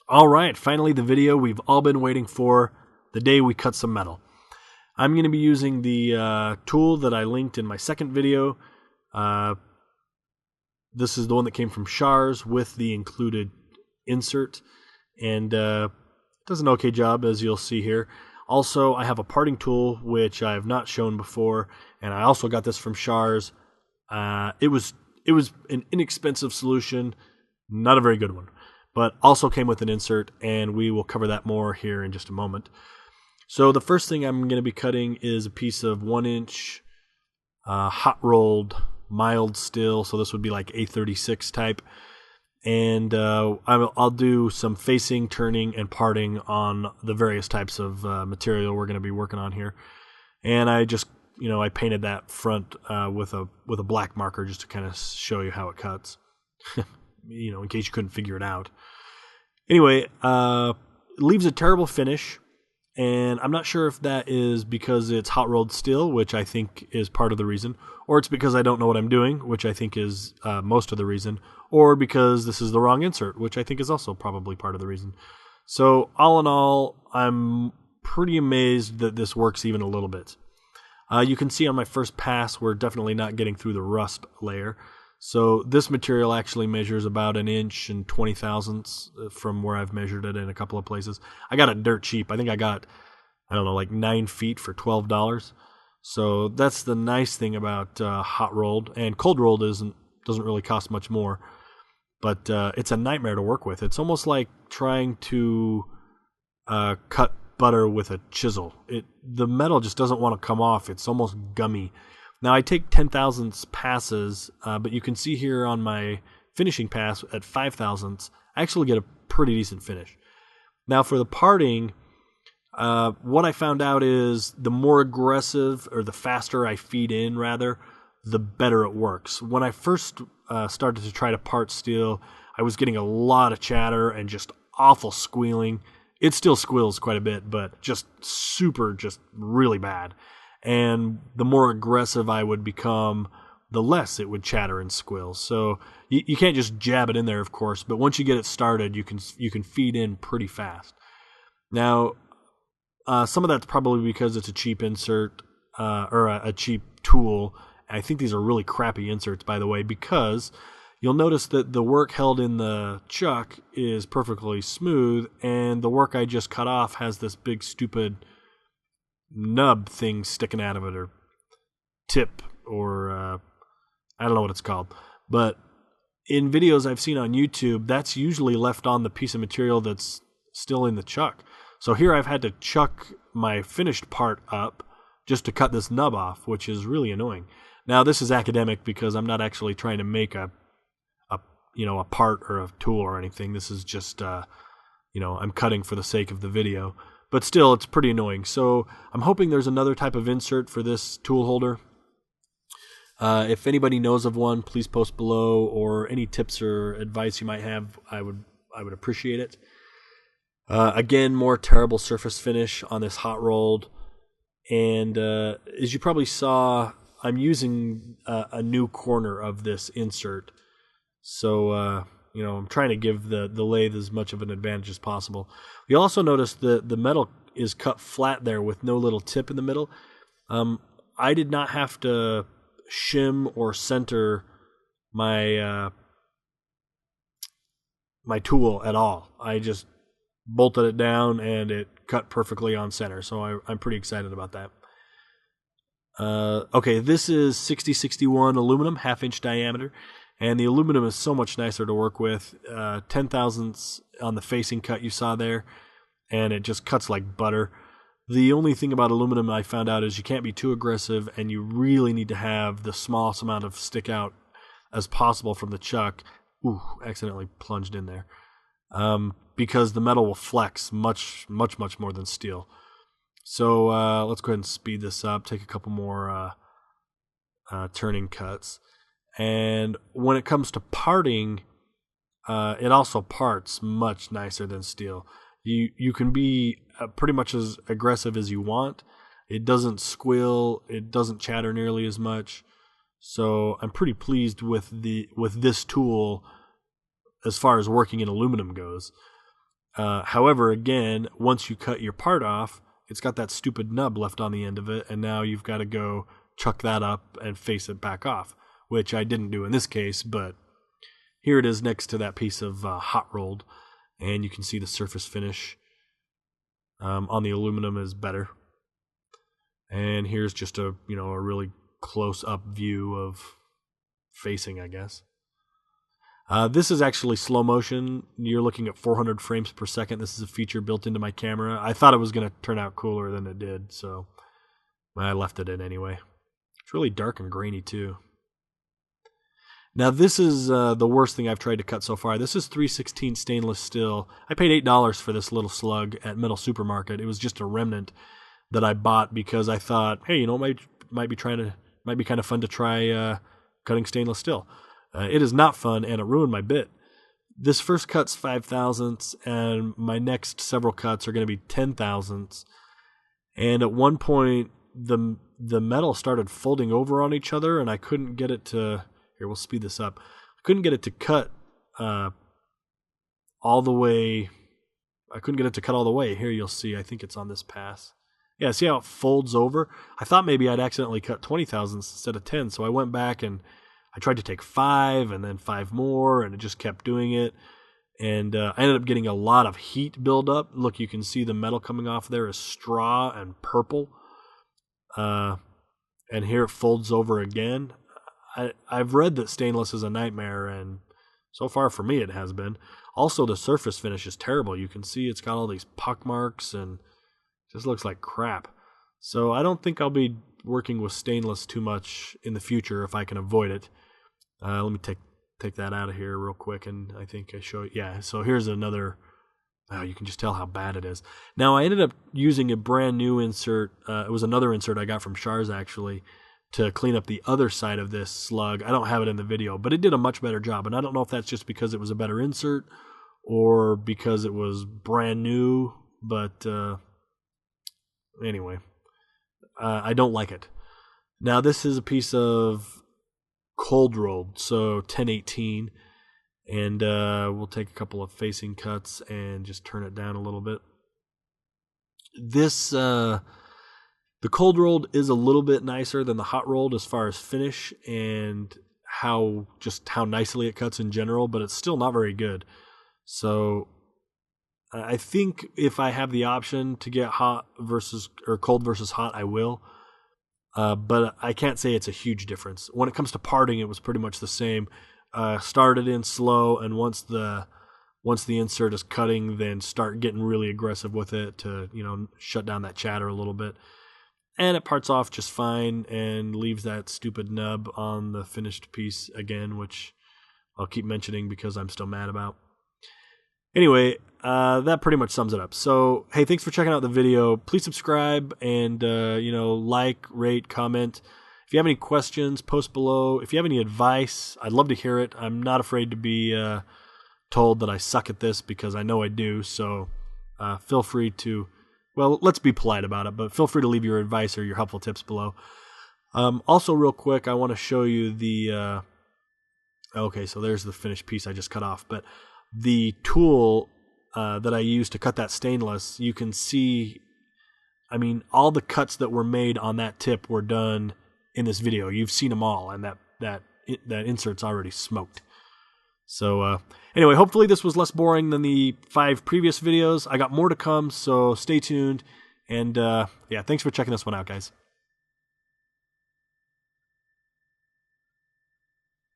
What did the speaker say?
All right, finally the video we've all been waiting for, the day we cut some metal. I'm going to be using the tool that I linked in my second video. This is the one that came from Shars with the included insert, and it does an okay job, as you'll see here. Also, I have a parting tool, which I have not shown before, and I also got this from Shars. It was an inexpensive solution, not a very good one, but also came with an insert, and we will cover that more here in just a moment. So the first thing I'm going to be cutting is a piece of 1-inch hot rolled mild steel, so this would be like A36 type, and I'll do some facing, turning, and parting on the various types of material we're going to be working on here. And I just, I painted that front with a black marker just to kind of show you how it cuts, in case you couldn't figure it out. Anyway, it leaves a terrible finish, and I'm not sure if that is because it's hot rolled steel, which I think is part of the reason, or it's because I don't know what I'm doing, which I think is most of the reason, or because this is the wrong insert, which I think is also probably part of the reason. So all in all, I'm pretty amazed that this works even a little bit. You can see on my first pass, we're definitely not getting through the rust layer. So this material actually measures about 1 inch and 20 thousandths from where I've measured it in a couple of places. I got it dirt cheap. I think I got, like 9 feet for $12. So that's the nice thing about hot rolled, and cold rolled doesn't really cost much more. But it's a nightmare to work with. It's almost like trying to cut butter with a chisel. The metal just doesn't want to come off. It's almost gummy. Now I take 10 thousandths passes, but you can see here on my finishing pass at 5 thousandths, I actually get a pretty decent finish. Now for the parting, what I found out is the more aggressive, or the faster I feed in rather, the better it works. When I first started to try to part steel, I was getting a lot of chatter and just awful squealing. It still squeals quite a bit, but just really bad. And the more aggressive I would become, the less it would chatter and squeal. So you can't just jab it in there, of course, but once you get it started, you can feed in pretty fast. Now, some of that's probably because it's a cheap insert, or a cheap tool. I think these are really crappy inserts, by the way, because you'll notice that the work held in the chuck is perfectly smooth, and the work I just cut off has this big stupid nub thing sticking out of it, or tip, or I don't know what it's called. But in videos I've seen on YouTube, that's usually left on the piece of material that's still in the chuck. So here I've had to chuck my finished part up just to cut this nub off, which is really annoying. Now this is academic because I'm not actually trying to make a part or a tool or anything. This is just I'm cutting for the sake of the video. But still, it's pretty annoying. So I'm hoping there's another type of insert for this tool holder. If anybody knows of one, please post below, or any tips or advice you might have, I would appreciate it. Again, more terrible surface finish on this hot rolled. And as you probably saw, I'm using a new corner of this insert. So, I'm trying to give the lathe as much of an advantage as possible. You'll also notice that the metal is cut flat there with no little tip in the middle. I did not have to shim or center my my tool at all. I just bolted it down and it cut perfectly on center. So I'm pretty excited about that. Okay, this is 6061 aluminum, 1/2 inch diameter. And the aluminum is so much nicer to work with. 10 thousandths on the facing cut you saw there, and it just cuts like butter. The only thing about aluminum I found out is you can't be too aggressive, and you really need to have the smallest amount of stick out as possible from the chuck. Ooh, accidentally plunged in there. Because the metal will flex much more than steel. So let's go ahead and speed this up, take a couple more turning cuts. And when it comes to parting, it also parts much nicer than steel. You can be pretty much as aggressive as you want. It doesn't squeal. It doesn't chatter nearly as much. So I'm pretty pleased with this tool as far as working in aluminum goes. However, again, once you cut your part off, it's got that stupid nub left on the end of it, and now you've got to go chuck that up and face it back off, which I didn't do in this case, but here it is next to that piece of hot rolled, and you can see the surface finish on the aluminum is better. And here's just a really close up view of facing, I guess. This is actually slow motion. You're looking at 400 frames per second. This is a feature built into my camera. I thought it was going to turn out cooler than it did, so I left it in anyway. It's really dark and grainy too. Now this is the worst thing I've tried to cut so far. This is 316 stainless steel. I paid $8 for this little slug at Metal Supermarket. It was just a remnant that I bought because I thought, hey, might be kind of fun to try cutting stainless steel. It is not fun, and it ruined my bit. This first cut's 5 thousandths, and my next several cuts are going to be 10 thousandths. And at one point, the metal started folding over on each other, and I couldn't get it to. Here, we'll speed this up. I couldn't get it to cut all the way. I couldn't get it to cut all the way. Here, you'll see. I think it's on this pass. Yeah, see how it folds over? I thought maybe I'd accidentally cut 20 thousandths instead of 10, so I went back and I tried to take 5 and then 5 more, and it just kept doing it. And I ended up getting a lot of heat buildup. Look, you can see the metal coming off there is straw and purple. And here it folds over again. I've read that stainless is a nightmare, and so far for me it has been. Also, the surface finish is terrible. You can see it's got all these puck marks and just looks like crap. So I don't think I'll be working with stainless too much in the future if I can avoid it. Let me take that out of here real quick, and I think I show it. Yeah, so here's another. Oh, you can just tell how bad it is. Now, I ended up using a brand new insert. It was another insert I got from Shars, actually, to clean up the other side of this slug. I don't have it in the video, but it did a much better job. And I don't know if that's just because it was a better insert or because it was brand new, but anyway, I don't like it. Now, this is a piece of cold rolled, so 1018, and we'll take a couple of facing cuts and just turn it down a little bit. This the cold rolled is a little bit nicer than the hot rolled as far as finish and how nicely it cuts in general, but it's still not very good. So I think if I have the option to get hot versus or cold versus hot, I will. But I can't say it's a huge difference. When it comes to parting, it was pretty much the same. Started in slow, and once the insert is cutting, then start getting really aggressive with it to shut down that chatter a little bit. And it parts off just fine and leaves that stupid nub on the finished piece again, which I'll keep mentioning because I'm still mad about. Anyway, that pretty much sums it up. So, hey, thanks for checking out the video. Please subscribe and, like, rate, comment. If you have any questions, post below. If you have any advice, I'd love to hear it. I'm not afraid to be told that I suck at this because I know I do. So feel free to, well, let's be polite about it, but feel free to leave your advice or your helpful tips below. Also, real quick, I want to show you the, okay, so there's the finished piece I just cut off, but the tool that I used to cut that stainless, you can see, I mean, all the cuts that were made on that tip were done in this video. You've seen them all, and that insert's already smoked. So anyway, hopefully this was less boring than the 5 previous videos. I got more to come, so stay tuned. And yeah, thanks for checking this one out, guys.